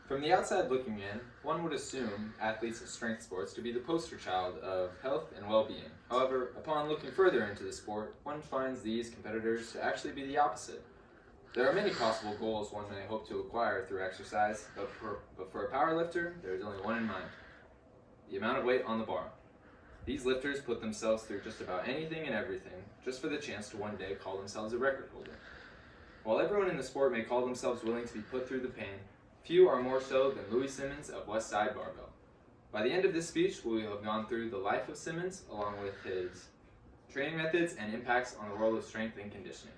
From the outside looking in, one would assume athletes of strength sports to be the poster child of health and well-being. However, upon looking further into the sport, one finds these competitors to actually be the opposite. There are many possible goals one may hope to acquire through exercise, but for a powerlifter, there is only one in mind: the amount of weight on the bar. These lifters put themselves through just about anything and everything, just for the chance to one day call themselves a record holder. While everyone in the sport may call themselves willing to be put through the pain, few are more so than Louie Simmons of Westside Barbell. By the end of this speech, we will have gone through the life of Simmons, along with his training methods and impacts on the world of strength and conditioning.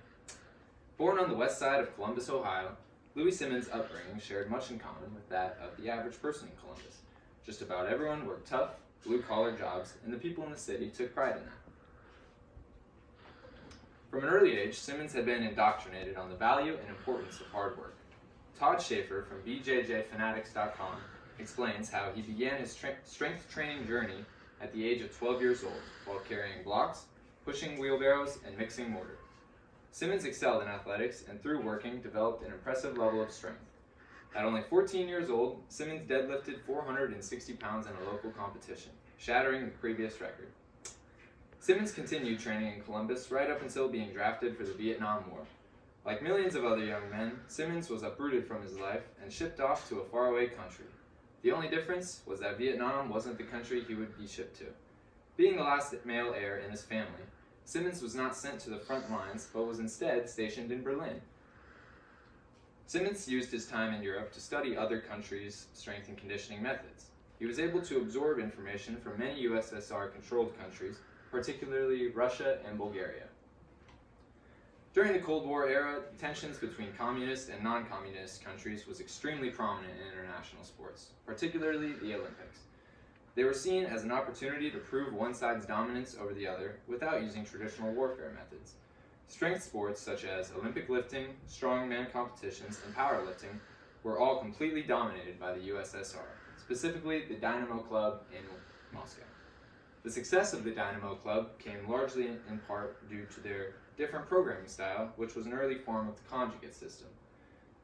Born on the west side of Columbus, Ohio, Louie Simmons' upbringing shared much in common with that of the average person in Columbus. Just about everyone worked tough, blue-collar jobs, and the people in the city took pride in that. From an early age, Simmons had been indoctrinated on the value and importance of hard work. Todd Schaefer from BJJFanatics.com explains how he began his strength training journey at the age of 12 years old while carrying blocks, pushing wheelbarrows, and mixing mortar. Simmons excelled in athletics and through working developed an impressive level of strength. At only 14 years old, Simmons deadlifted 460 pounds in a local competition, shattering the previous record. Simmons continued training in Columbus right up until being drafted for the Vietnam War. Like millions of other young men, Simmons was uprooted from his life and shipped off to a faraway country. The only difference was that Vietnam wasn't the country he would be shipped to. Being the last male heir in his family, Simmons was not sent to the front lines, but was instead stationed in Berlin. Simmons used his time in Europe to study other countries' strength and conditioning methods. He was able to absorb information from many USSR-controlled countries, particularly Russia and Bulgaria. During the Cold War era, tensions between communist and non-communist countries was extremely prominent in international sports, particularly the Olympics. They were seen as an opportunity to prove one side's dominance over the other without using traditional warfare methods. Strength sports such as Olympic lifting, strongman competitions, and powerlifting were all completely dominated by the USSR, specifically the Dynamo Club in Moscow. The success of the Dynamo Club came largely in part due to their different programming style, which was an early form of the conjugate system.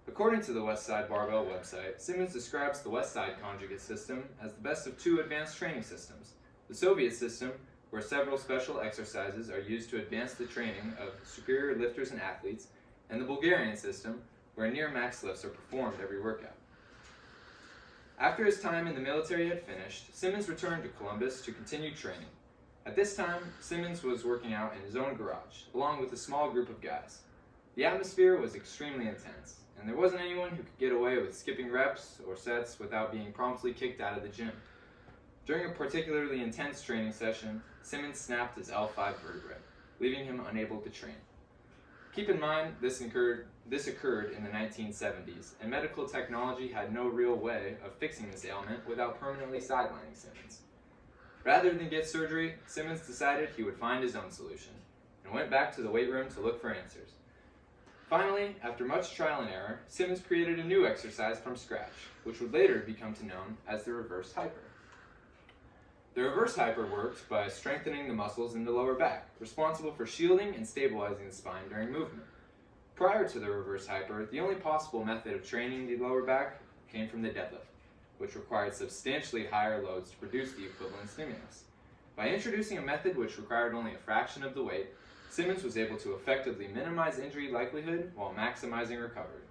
According to the Westside Barbell website, Simmons describes the Westside conjugate system as the best of two advanced training systems: the Soviet system, where several special exercises are used to advance the training of superior lifters and athletes, and the Bulgarian system, where near max lifts are performed every workout. After his time in the military had finished, Simmons returned to Columbus to continue training. At this time, Simmons was working out in his own garage, along with a small group of guys. The atmosphere was extremely intense, and there wasn't anyone who could get away with skipping reps or sets without being promptly kicked out of the gym. During a particularly intense training session, Simmons snapped his L5 vertebrae, leaving him unable to train. Keep in mind, this occurred in the 1970s, and medical technology had no real way of fixing this ailment without permanently sidelining Simmons. Rather than get surgery, Simmons decided he would find his own solution, and went back to the weight room to look for answers. Finally, after much trial and error, Simmons created a new exercise from scratch, which would later become known as the reverse hyper. The reverse hyper worked by strengthening the muscles in the lower back, responsible for shielding and stabilizing the spine during movement. Prior to the reverse hyper, the only possible method of training the lower back came from the deadlift, which required substantially higher loads to produce the equivalent stimulus. By introducing a method which required only a fraction of the weight, Simmons was able to effectively minimize injury likelihood while maximizing recovery.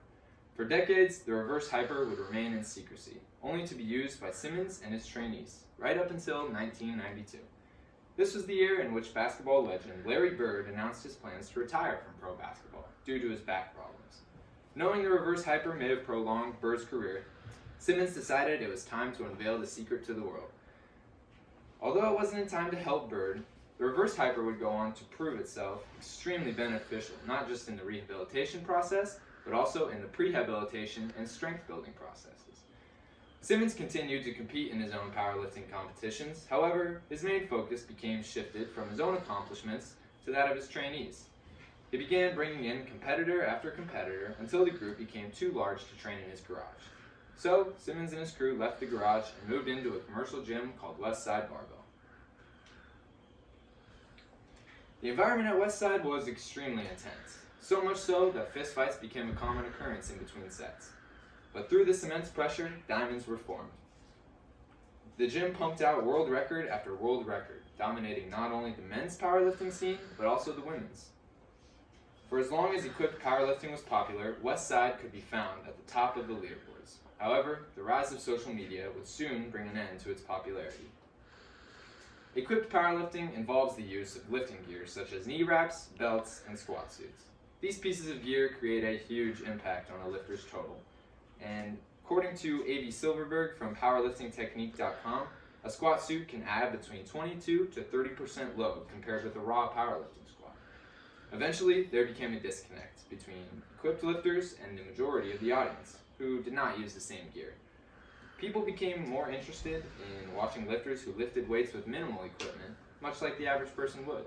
For decades, the reverse hyper would remain in secrecy, only to be used by Simmons and his trainees, right up until 1992. This was the year in which basketball legend Larry Bird announced his plans to retire from pro basketball due to his back problems. Knowing the reverse hyper may have prolonged Bird's career, Simmons decided it was time to unveil the secret to the world. Although it wasn't in time to help Bird, the reverse hyper would go on to prove itself extremely beneficial, not just in the rehabilitation process, but also in the prehabilitation and strength building processes. Simmons continued to compete in his own powerlifting competitions. However, his main focus became shifted from his own accomplishments to that of his trainees. He began bringing in competitor after competitor until the group became too large to train in his garage. So, Simmons and his crew left the garage and moved into a commercial gym called Westside Barbell. The environment at Westside was extremely intense, so much so that fistfights became a common occurrence in between sets. But through this immense pressure, diamonds were formed. The gym pumped out world record after world record, dominating not only the men's powerlifting scene, but also the women's. For as long as equipped powerlifting was popular, Westside could be found at the top of the leaderboards. However, the rise of social media would soon bring an end to its popularity. Equipped powerlifting involves the use of lifting gear such as knee wraps, belts, and squat suits. These pieces of gear create a huge impact on a lifter's total. And according to A.V. Silverberg from powerliftingtechnique.com, a squat suit can add between 22 to 30% load compared with a raw powerlifting squat. Eventually, there became a disconnect between equipped lifters and the majority of the audience, who did not use the same gear. People became more interested in watching lifters who lifted weights with minimal equipment, much like the average person would.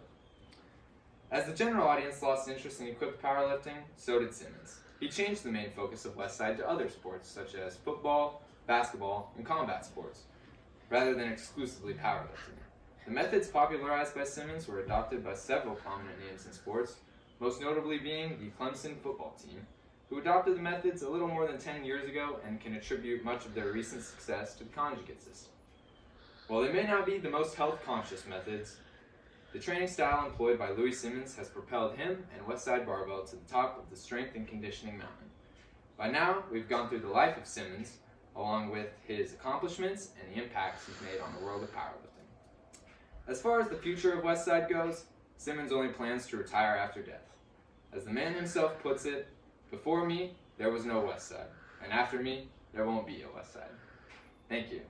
As the general audience lost interest in equipped powerlifting, so did Simmons. He changed the main focus of Westside to other sports, such as football, basketball, and combat sports, rather than exclusively powerlifting. The methods popularized by Simmons were adopted by several prominent names in sports, most notably being the Clemson football team, who adopted the methods a little more than 10 years ago and can attribute much of their recent success to the conjugate system. While they may not be the most health-conscious methods, the training style employed by Louie Simmons has propelled him and Westside Barbell to the top of the strength and conditioning mountain. By now, we've gone through the life of Simmons, along with his accomplishments and the impacts he's made on the world of powerlifting. As far as the future of Westside goes, Simmons only plans to retire after death. As the man himself puts it, "Before me, there was no Westside, and after me, there won't be a Westside." Thank you.